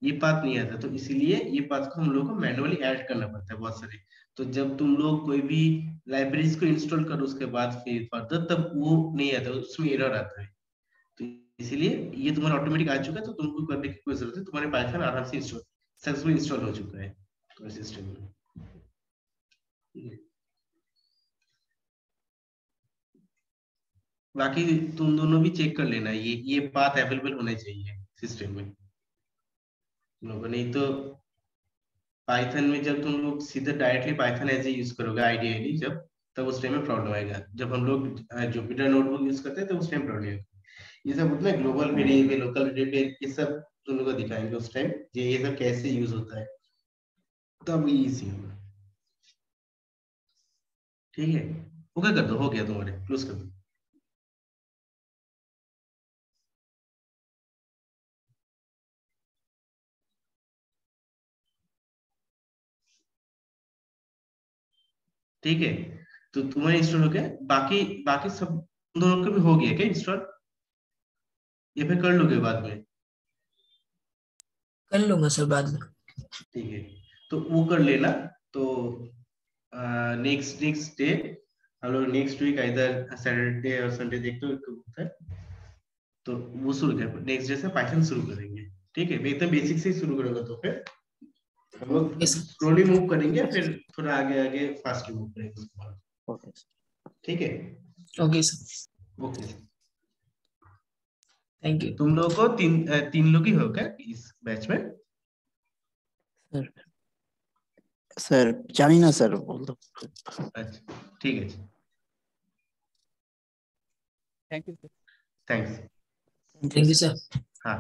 ये पाथ नहीं आता, तो इसीलिए ये पाथ को हम लोग को मैनुअली ऐड करना पड़ता है बहुत सारे। तो जब तुम लोग कोई भी लाइब्रेरीज को इंस्टॉल करो उसके बाद फिर फर्दर, तब वो नहीं आता, उसमें एरर आता है। तो इसीलिए ये तुम्हारा ऑटोमेटिक आ चुका है, तो तुमको करने की कोई जरूरत है, तुम्हारे पाइथन आराम से इंस्टॉल सक्सेसफुल इंस्टॉल हो चुका है तुम्हारे सिस्टम में। बाकी तुम दोनों भी चेक कर लेना, ये पाथ अवेलेबल होने चाहिए सिस्टम में तुम लोगों, नहीं तो पाइथन में जब तुम लोग सीधे डायरेक्टली पाइथन ऐसे यूज करोगे आइडियली, जब तब उस टाइम में प्रॉब्लम आएगा। जब हम लोग जुपिटर नोटबुक यूज करते हैं तो उस टाइम प्रॉब्लम आएगा। ये सब उतना ग्लोबल वेरिएबल, लोकल वेरिएबल, ये सब तुम लोग को दिखाएंगे उस टाइम, ये सब कैसे यूज होता है, तब इजी होगा। ठीक है, ओके कर दो, हो गया तुम्हारे, क्लोज कर दो। ठीक है, तो तुम्हारा इंस्टॉल हो गया, बाकी बाकी सब तुम दोनों का भी हो गया क्या इंस्टॉल, या फिर कर लोगे बाद में? कर लूंगा सर बाद में। ठीक है, तो वो कर लेना। तो नेक्स्ट नेक्स्ट डे हम लोग नेक्स्ट वीक इधर सैटरडे और संडे देखते होता है, तो वो शुरू कर, नेक्स्ट डे से पाइथन शुरू करेंगे। ठीक है, मैं एकदम बेसिक से ही शुरू करूंगा, तो फिर हम लोग ओके सर। स्लोली मूव करेंगे, फिर थोड़ा आगे आगे फास्टली मूव करेंगे उसके बाद। ओके ठीक है, okay sir, okay. Thank you. तुम लोगों को तीन लोग ही हो क्या इस बैच में? सर। सर जानी ना सर, बोल दो। अच्छा, ठीक है, thank you. Thanks. Thank you sir. हाँ।